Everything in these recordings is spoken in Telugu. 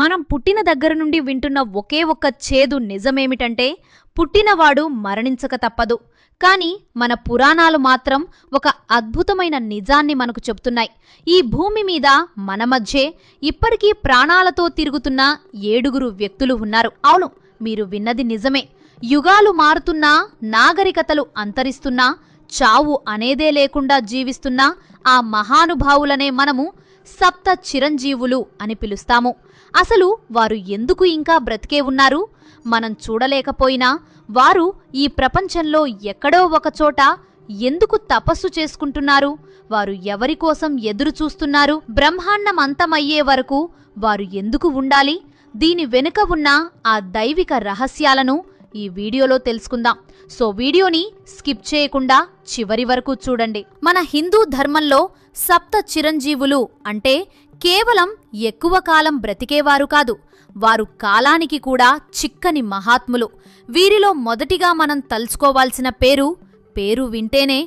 మనం పుట్టిన దగ్గర నుండి వింటున్న ఒకే ఒక్క చేదు నిజమేమిటంటే పుట్టినవాడు మరణించక తప్పదు. కానీ మన పురాణాలు మాత్రం ఒక అద్భుతమైన నిజాన్ని మనకు చెప్తున్నాయి. ఈ భూమి మీద మన మధ్యే ఇప్పటికీ ప్రాణాలతో తిరుగుతున్న 7 వ్యక్తులు ఉన్నారు. అవును, మీరు విన్నది నిజమే. యుగాలు మారుతున్నా, నాగరికతలు అంతరిస్తున్నా, చావు అనేదే లేకుండా జీవిస్తున్న ఆ మహానుభావులనే మనము సప్త చిరంజీవులు అని పిలుస్తాము. అసలు వారు ఎందుకు ఇంకా బ్రతికే ఉన్నారు? మనం చూడలేకపోయినా వారు ఈ ప్రపంచంలో ఎక్కడో ఒకచోట ఎందుకు తపస్సు చేసుకుంటున్నారు? వారు ఎవరి కోసం ఎదురు చూస్తున్నారు? బ్రహ్మాండం అంతమయ్యే వరకు వారు ఎందుకు ఉండాలి? దీని వెనుక ఉన్న ఆ దైవిక రహస్యాలను ఈ వీడియోలో తెలుసుకుందాం. సో వీడియోని స్కిప్ చేయకుండా చివరి వరకు చూడండి. మన హిందూ ధర్మంలో సప్త చిరంజీవులు అంటే కేవలం ఎక్కువ కాలం బ్రతికేవారు కాదు, వారు కాలానికి కూడా చిక్కని మహాత్ములు. వీరిలో మొదటిగా మనం తలుచుకోవాల్సిన పేరు వింటేనే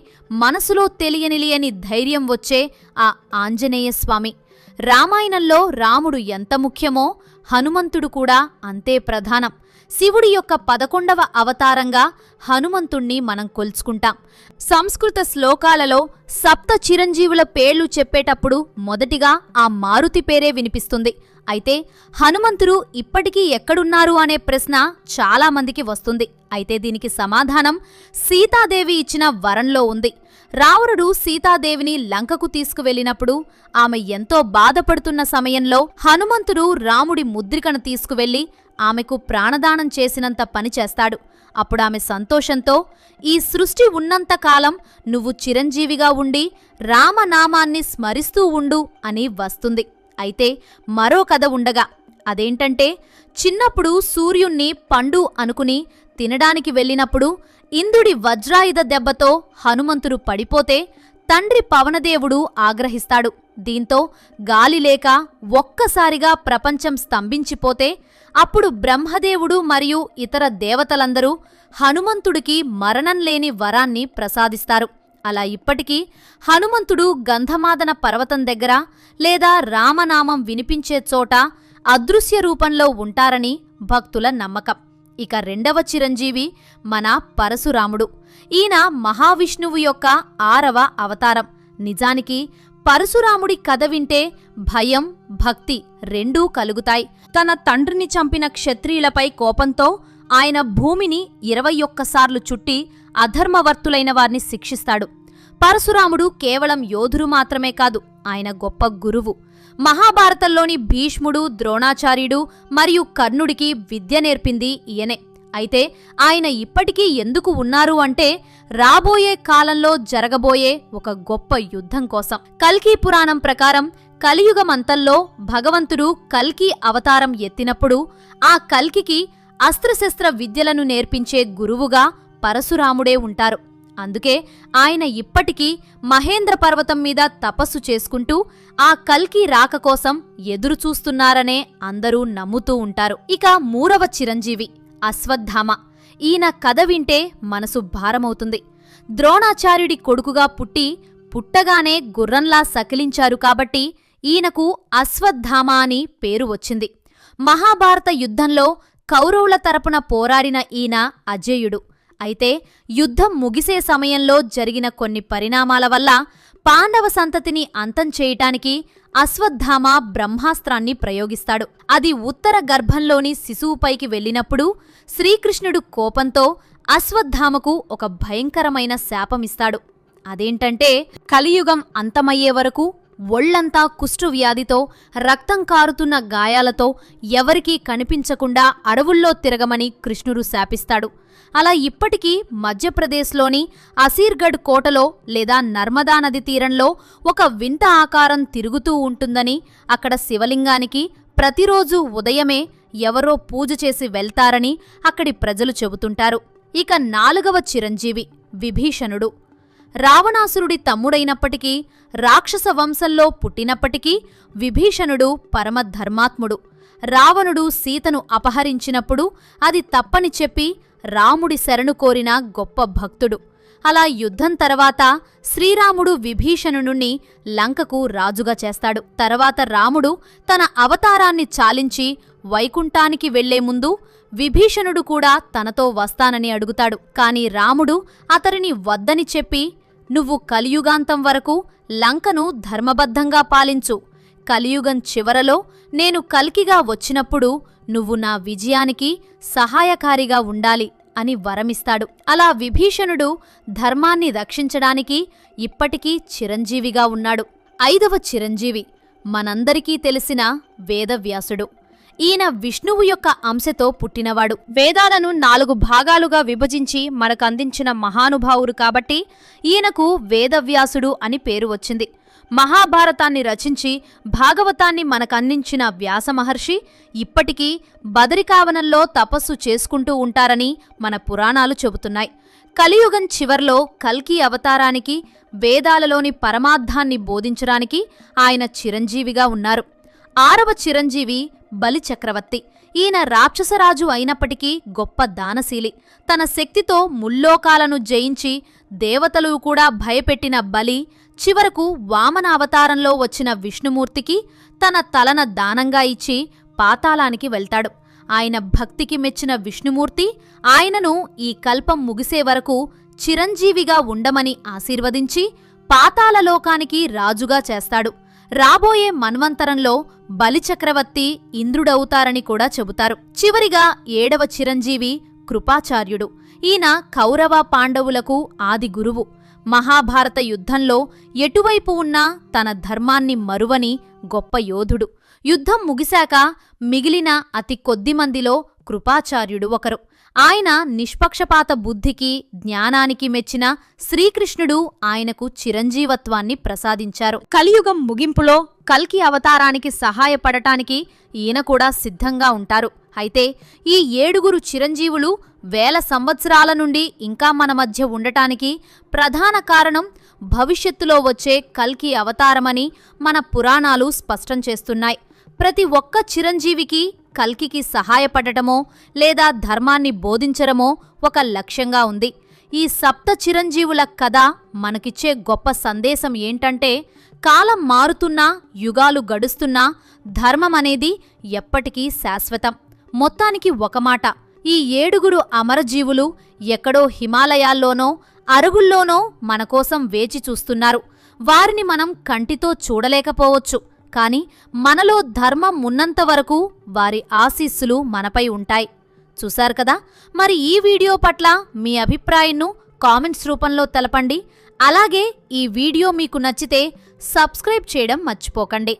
మనసులో తెలియనిలియని ధైర్యం వచ్చే ఆ ఆంజనేయ స్వామి. రామాయణంలో రాముడు ఎంత ముఖ్యమో హనుమంతుడు కూడా అంతే ప్రధానం. శివుడి యొక్క 11వ అవతారంగా హనుమంతుణ్ణి మనం కొలుచుకుంటాం. సంస్కృత శ్లోకాలలో సప్త చిరంజీవుల పేర్లు చెప్పేటప్పుడు మొదటిగా ఆ మారుతి పేరే వినిపిస్తుంది. అయితే హనుమంతుడు ఇప్పటికీ ఎక్కడున్నారు అనే ప్రశ్న చాలామందికి వస్తుంది. అయితే దీనికి సమాధానం సీతాదేవి ఇచ్చిన వరంలో ఉంది. రావణుడు సీతాదేవిని లంకకు తీసుకువెళ్లినప్పుడు ఆమె ఎంతో బాధపడుతున్న సమయంలో హనుమంతుడు రాముడి ముద్రికను తీసుకువెళ్లి ఆమెకు ప్రాణదానం చేసినంత పని చేస్తాడు. అప్పుడామె సంతోషంతో ఈ సృష్టి ఉన్నంతకాలం నువ్వు చిరంజీవిగా ఉండి రామనామాన్ని స్మరిస్తూ ఉండు అని వస్తుంది. అయితే మరో కథ ఉండగా, అదేంటంటే చిన్నప్పుడు సూర్యుణ్ణి పండు అనుకుని తినడానికి వెళ్ళినప్పుడు ఇంద్రుడి వజ్రాయుధ దెబ్బతో హనుమంతుడు పడిపోతే తండ్రి పవనదేవుడు ఆగ్రహిస్తాడు. దీంతో గాలి లేక ఒక్కసారిగా ప్రపంచం స్తంభించిపోతే అప్పుడు బ్రహ్మదేవుడు మరియు ఇతర దేవతలందరూ హనుమంతుడికి మరణం లేని వరాన్ని ప్రసాదిస్తారు. అలా ఇప్పటికీ హనుమంతుడు గంధమాదన పర్వతం దగ్గర లేదా రామనామం వినిపించే చోట అదృశ్య రూపంలో ఉంటారని భక్తుల నమ్మకం. ఇక 2వ చిరంజీవి మన పరశురాముడు. ఈయన మహావిష్ణువు యొక్క 6వ అవతారం. నిజానికి పరశురాముడి కథ వింటే భయం, భక్తి రెండూ కలుగుతాయి. తన తండ్రిని చంపిన క్షత్రియులపై కోపంతో ఆయన భూమిని 21 సార్లు చుట్టి అధర్మవర్తులైన వారిని శిక్షిస్తాడు. పరశురాముడు కేవలం యోధుడు మాత్రమే కాదు, ఆయన గొప్ప గురువు. మహాభారతంలోని భీష్ముడు, ద్రోణాచార్యుడు మరియు కర్ణుడికి విద్య నేర్పింది ఈయనే. అయితే ఆయన ఇప్పటికీ ఎందుకు ఉన్నారు అంటే రాబోయే కాలంలో జరగబోయే ఒక గొప్ప యుద్ధం కోసం. కల్కి పురాణం ప్రకారం కలియుగమంతంలో భగవంతుడు కల్కి అవతారం ఎత్తినప్పుడు ఆ కల్కికి అస్త్రశస్త్ర విద్యలను నేర్పించే గురువుగా పరశురాముడే ఉంటారు. అందుకే ఆయన ఇప్పటికీ మహేంద్ర పర్వతం మీద తపస్సు చేసుకుంటూ ఆ కల్కి రాక కోసం ఎదురుచూస్తున్నారనే అందరూ నమ్ముతూ ఉంటారు. ఇక 3వ చిరంజీవి అశ్వత్థామ. ఈయన కథ వింటే మనసు భారమవుతుంది. ద్రోణాచార్యుడి కొడుకుగా పుట్టగానే గుర్రంలా సకిలించారు కాబట్టి ఈయనకు అశ్వత్థామ అని పేరు వచ్చింది. మహాభారత యుద్ధంలో కౌరవుల తరపున పోరాడిన ఈయన అజేయుడు. అయితే యుద్ధం ముగిసే సమయంలో జరిగిన కొన్ని పరిణామాల వల్ల పాండవ సంతతిని అంతం చేయటానికి అశ్వత్థామ బ్రహ్మాస్త్రాన్ని ప్రయోగిస్తాడు. అది ఉత్తర గర్భంలోని శిశువుపైకి వెళ్ళినప్పుడు శ్రీకృష్ణుడు కోపంతో అశ్వత్థామకు ఒక భయంకరమైన శాపమిస్తాడు. అదేంటంటే కలియుగం అంతమయ్యే వరకు ఒళ్లంతా కుష్ఠవ్యాధితో, రక్తం కారుతున్న గాయాలతో ఎవరికీ కనిపించకుండా అడవుల్లో తిరగమని కృష్ణుడు శాపిస్తాడు. అలా ఇప్పటికీ మధ్యప్రదేశ్లోని అసీర్గఢ్ కోటలో లేదా నర్మదా నది తీరంలో ఒక వింత ఆకారం తిరుగుతూ ఉంటుందని, అక్కడ శివలింగానికి ప్రతిరోజు ఉదయమే ఎవరో పూజ చేసి వెళ్తారని అక్కడి ప్రజలు చెబుతుంటారు. ఇక 4వ చిరంజీవి విభీషణుడు. రావణాసురుడి తమ్ముడైనప్పటికీ, రాక్షస వంశంలో పుట్టినప్పటికీ విభీషణుడు పరమధర్మాత్ముడు. రావణుడు సీతను అపహరించినప్పుడు అది తప్పని చెప్పి రాముడి శరణు కోరిన గొప్ప భక్తుడు. అలా యుద్ధం తర్వాత శ్రీరాముడు విభీషణుణ్ణి లంకకు రాజుగా చేస్తాడు. తర్వాత రాముడు తన అవతారాన్ని చాలించి వైకుంఠానికి వెళ్లే ముందు విభీషణుడు కూడా తనతో వస్తానని అడుగుతాడు. కాని రాముడు అతడిని వద్దని చెప్పి, నువ్వు కలియుగాంతం వరకు లంకను ధర్మబద్ధంగా పాలించు, కలియుగం చివరలో నేను కల్కిగా వచ్చినప్పుడు నువ్వు నా విజయానికి సహాయకారిగా ఉండాలి అని వరమిస్తాడు. అలా విభీషణుడు ధర్మాన్ని రక్షించడానికి ఇప్పటికీ చిరంజీవిగా ఉన్నాడు. 5వ చిరంజీవి మనందరికీ తెలిసిన వేదవ్యాసుడు. ఈయన విష్ణువు యొక్క అంశతో పుట్టినవాడు. వేదాలను 4 భాగాలుగా విభజించి మనకందించిన మహానుభావుడు కాబట్టి ఈయనకు వేదవ్యాసుడు అని పేరు వచ్చింది. మహాభారతాన్ని రచించి భాగవతాన్ని మనకందించిన వ్యాసమహర్షి ఇప్పటికీ బదరికావనంలో తపస్సు చేసుకుంటూ ఉంటారని మన పురాణాలు చెబుతున్నాయి. కలియుగం చివర్లో కల్కి అవతారానికి, వేదాలలోని పరమార్థాన్ని బోధించడానికి ఆయన చిరంజీవిగా ఉన్నారు. 6వ చిరంజీవి బలిచక్రవర్తి. ఈయన రాక్షసరాజు అయినప్పటికీ గొప్ప దానశీలి. తన శక్తితో ముల్లోకాలను జయించి దేవతలు కూడా భయపెట్టిన బలి చివరకు వామన అవతారంలో వచ్చిన విష్ణుమూర్తికి తన తలన దానంగా ఇచ్చి పాతాళానికి వెళ్తాడు. ఆయన భక్తికి మెచ్చిన విష్ణుమూర్తి ఆయనను ఈ కల్పం ముగిసే వరకు చిరంజీవిగా ఉండమని ఆశీర్వదించి పాతాళలోకానికి రాజుగా చేస్తాడు. రాబోయే మన్వంతరంలో బలిచక్రవర్తి ఇంద్రుడవుతారని కూడా చెబుతారు. చివరిగా 7వ చిరంజీవి కృపాచార్యుడు. ఈయన కౌరవ పాండవులకు ఆది గురువు. మహాభారత యుద్ధంలో ఎటువైపు ఉన్నా తన ధర్మాన్ని మరువని గొప్ప యోధుడు. యుద్ధం ముగిశాక మిగిలిన అతి కొద్దిమందిలో కృపాచార్యుడు ఒకరు. ఆయన నిష్పక్షపాత బుద్ధికి, జ్ఞానానికి మెచ్చిన శ్రీకృష్ణుడు ఆయనకు చిరంజీవత్వాన్ని ప్రసాదించారు. కలియుగం ముగింపులో కల్కి అవతారానికి సహాయపడటానికి ఈయన కూడా సిద్ధంగా ఉంటారు. అయితే ఈ 7గురు చిరంజీవులు వేల సంవత్సరాల నుండి ఇంకా మన మధ్య ఉండటానికి ప్రధాన కారణం భవిష్యత్తులో వచ్చే కల్కి అవతారమని మన పురాణాలు స్పష్టం చేస్తున్నాయి. ప్రతి ఒక్క చిరంజీవికి కల్కికి సహాయపడటమో లేదా ధర్మాన్ని బోధించడమో ఒక లక్ష్యంగా ఉంది. ఈ 7 చిరంజీవుల కథ మనకిచ్చే గొప్ప సందేశం ఏంటంటే, కాలం మారుతున్నా, యుగాలు గడుస్తున్నా ధర్మం అనేది ఎప్పటికీ శాశ్వతం. మొత్తానికి ఒక మాట, ఈ 7గురు అమరజీవులు ఎక్కడో హిమాలయాల్లోనో అరుగుల్లోనో మనకోసం వేచి చూస్తున్నారు. వారిని మనం కంటితో చూడలేకపోవచ్చు, కాని మనలో ధర్మం ఉన్నంతవరకు వారి ఆశీస్సులు మనపై ఉంటాయి. చూశారు కదా, మరి ఈ వీడియో పట్ల మీ అభిప్రాయాన్ని కామెంట్స్ రూపంలో తెలపండి. అలాగే ఈ వీడియో మీకు నచ్చితే సబ్స్క్రైబ్ చేయడం మర్చిపోకండి.